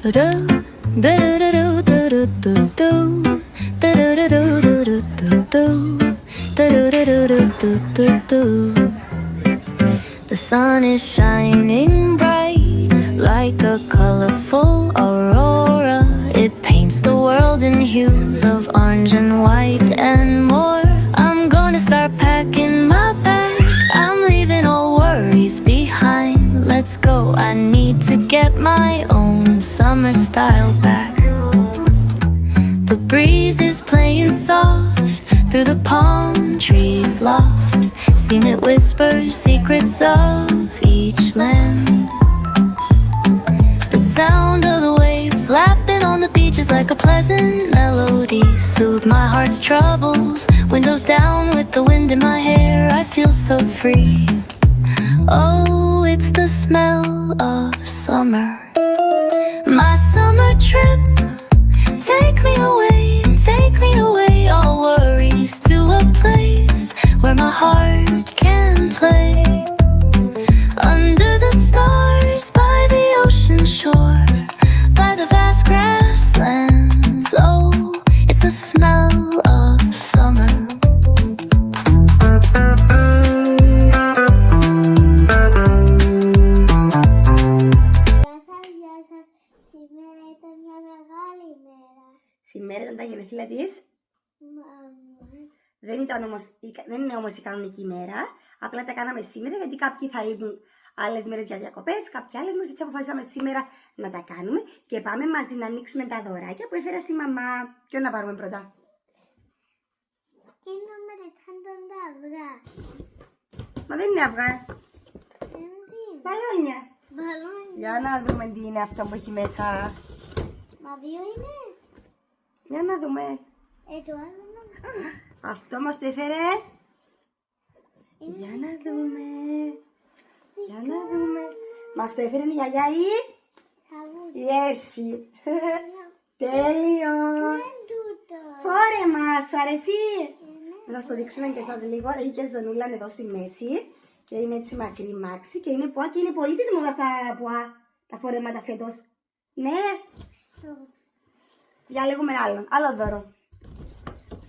The sun is shining bright like a colorful aurora. It paints the world in hues of orange and white and more. I'm gonna start packing my bag. I'm leaving all worries behind. Let's go, I need to get my own summer style back. The breeze is playing soft through the palm trees loft. Seen it whisper secrets of each land. The sound of the waves lapping on the beach is like a pleasant melody. Soothe my heart's troubles. Windows down with the wind in my hair. I feel so free. Oh, it's the smell of summer. My summer trip. Take me away, all worries to a place where my heart can play. Under the stars, by the ocean shore, by the vast grasslands. Oh, it's the smell of summer. Σήμερα ήταν τα γενέθλια της. Δεν είναι όμως η κανονική ημέρα. Απλά τα κάναμε σήμερα γιατί κάποιοι θα λείπουν άλλες μέρες για διακοπές, κάποιοι άλλες μέρες. Έτσι αποφασίσαμε σήμερα να τα κάνουμε και πάμε μαζί να ανοίξουμε τα δωράκια που έφερα στη μαμά. Ποιον να πάρουμε πρώτα? Εκείνο με τα αυγά. Μα δεν είναι αυγά. Μπαλόνια. Μπαλόνια. Για να δούμε τι είναι αυτό που έχει μέσα. Μα δύο είναι. Για να δούμε. Το άλλο είναι. Αυτό μας το έφερε. Για να δούμε. Για να δούμε. Μας το έφερε η γιαγιά ή η Έρση. Τέλειο. Φόρε μας, σου αρέσει? Να σας το δείξουμε και σας λίγο. Έχει και ζωνούλα εδώ στη μέση. Και είναι έτσι μακρύ μάξι. Και είναι ποά και είναι πολύ της μόδας τα φόρεματα φέτος. Ναι. Διαλέγουμε άλλο δώρο.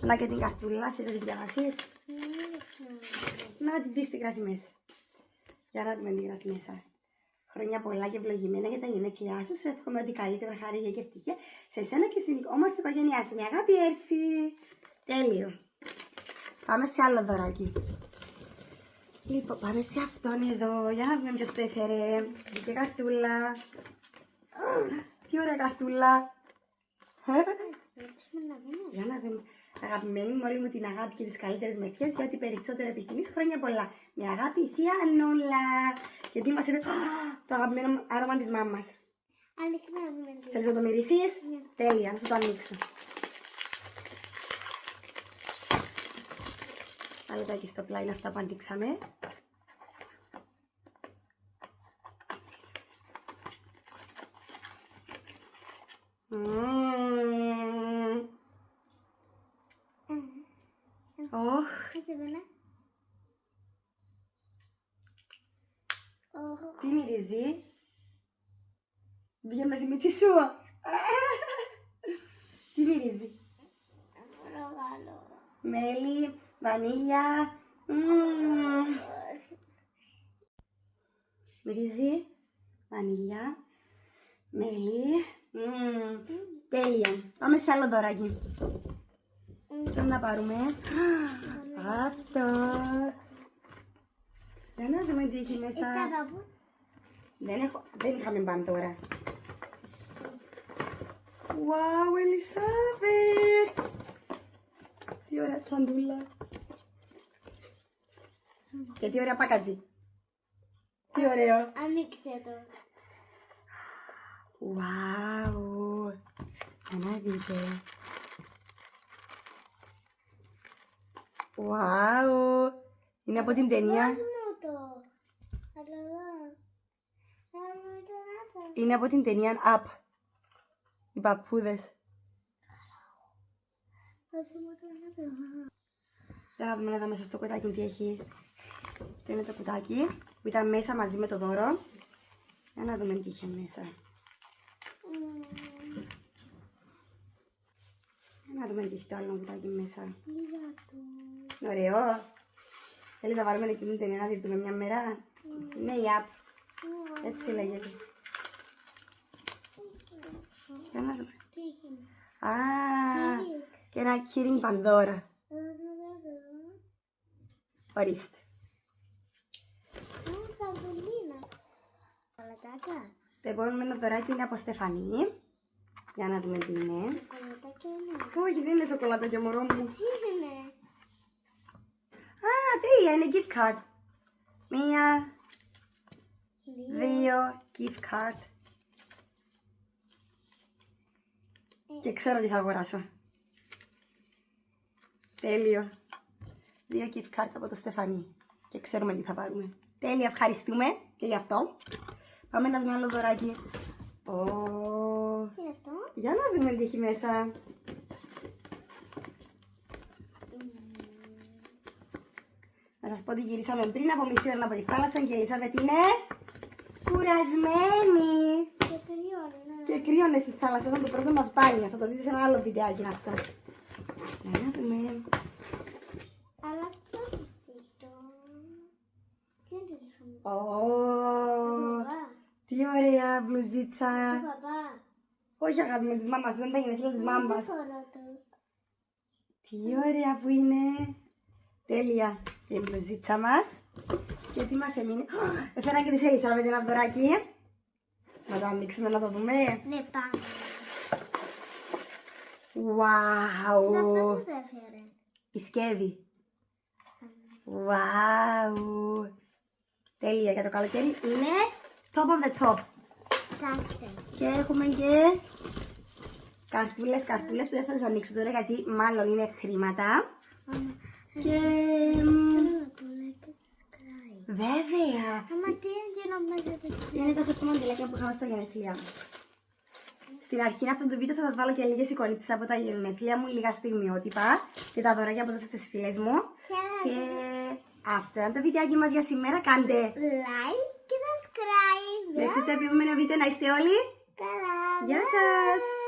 Να και την καρτούλα, θες να την διαβάσεις? Να την πεις τι γράφει μέσα. Για να δούμε τι γράφει μέσα. Χρόνια πολλά και ευλογημένα για τα γενέθλιά σου. Σε εύχομαι ότι καλύτερο, χαρή και ευτυχία σε εσένα και στην όμορφη οικογένειά σου. Με αγάπη, Έρση. Τέλειο. Πάμε σε άλλο δωράκι. Λοιπόν, πάμε σε αυτόν εδώ. Για να δούμε ποιος το έφερε. Και καρτούλα. Τι ωραία καρτούλα. Για να δούμε. Αγαπημένη μου, όλη μου την αγάπη και τις καλύτερες με ευχές για ό,τι περισσότερο επιθυμείς. Χρόνια πολλά. Με αγάπη, η θεία Ανούλα. Γιατί μας είπε το αγαπημένο μου άρωμα της μάμας. Θέλεις να το μυρίσεις? Τέλεια, να σου το ανοίξω. Άλλο τα εκεί στο πλάι είναι αυτά που ανοίξαμε. Τι μυρίζει? Βγαίνει μαζί με τη σου. Τι μυρίζει? Μέλι, βανίλια. Μυρίζει βανίλια, μέλι. Τέλεια. Πάμε σε άλλο δωράκι. Τι να πάρουμε? Αυτό. Για να δούμε τι έχει μέσα. Δεν είχαμε μπαντόρα. Wow, Ελισάβετ! Τι ωραία τσαντούλα. Και τι ωραία πακατζί. Τι ωραίο. Ανοίξε το. Wow. Για να δείτε. Wow. Είναι από την ταινία. Είναι από την ταινία Up. Οι παππούδες. Για να δούμε εδώ μέσα στο κουτάκι τι έχει. Το είναι το κουτάκι που ήταν μέσα μαζί με το δώρο. Για να δούμε τι είχε μέσα. να δούμε τι έχει το άλλο κουτάκι μέσα. Λίγα του. Είναι ωραίο. Θέλεις να βάλουμε εκείνη την ταινία να τη δούμε μια μέρα. Είναι η app. Έτσι λέγεται. Για να δούμε. Τι έχει. Α, και ένα Kirin Pandora. Ορίστε. Καρδουλίνα. Σοκολατάκια. Το επόμενο δωράκι είναι από Στεφανή. Για να δούμε τι είναι. Σοκολατάκια είναι. Όχι, δεν είναι σοκολάτα μωρό μου. Τι είναι. Α, τέλεια, είναι gift card. Μία, δύο gift card. Και ξέρω τι θα αγοράσω. Τέλειο. 2 gift card από το Στεφανή. Και ξέρουμε τι θα πάρουμε. Τέλεια, ευχαριστούμε και γι' αυτό. Πάμε να δούμε άλλο δωράκι. Τι είναι αυτό. Για να δούμε τι έχει μέσα. Να σας πω ότι γυρίσαμε πριν από μισή ώρα από τη θάλασσα και η Ελισάβετ είναι κουρασμένη. Και κρυώνει. Και κρύωνε στη θάλασσα, ήταν το πρώτο μας μπάνιο. Θα το δείτε σε ένα άλλο βιντεάκι αυτό. Για να δούμε. Αλλά αυτό πιστικό. Τι είναι το δικό μου. Ω, τι ωραία μπλουζίτσα. Παπά. Όχι αγάπη με της μάμας, δεν τα γενεθλία της μάμας. Τι Τι ωραία που είναι. Τέλεια. Και η μπλουζίτσα μας. Και τι μας έμεινε. Έφεραν και της Ελισάβετ ένα δωράκι. Να το ανοίξουμε να το δούμε. Ναι, πάμε. Wow. Αυτό που το έφερε. Η σκεύη. Wow. Τέλεια, για το καλοκαίρι είναι top of the top. Κάτσε. Και έχουμε και καρτούλες που δεν θα τις ανοίξω τώρα γιατί μάλλον είναι χρήματα. Και βέβαια Άμα τι έγινε μέσα το είναι τα φωτομαντιλάκια που είχαμε στα γενέθλιά μου. Στην αρχή αυτού του βίντεο θα σας βάλω και λίγες εικονίτσες από τα γενέθλια μου, λίγα στιγμιότυπα και τα δωράκια που έδωσα στις φίλες μου. Και αυτό ήταν το βιντεάκι μας για σήμερα. Κάντε like και subscribe. μέχρι το επόμενο βίντεο να είστε όλοι. Καλά. Γεια σας!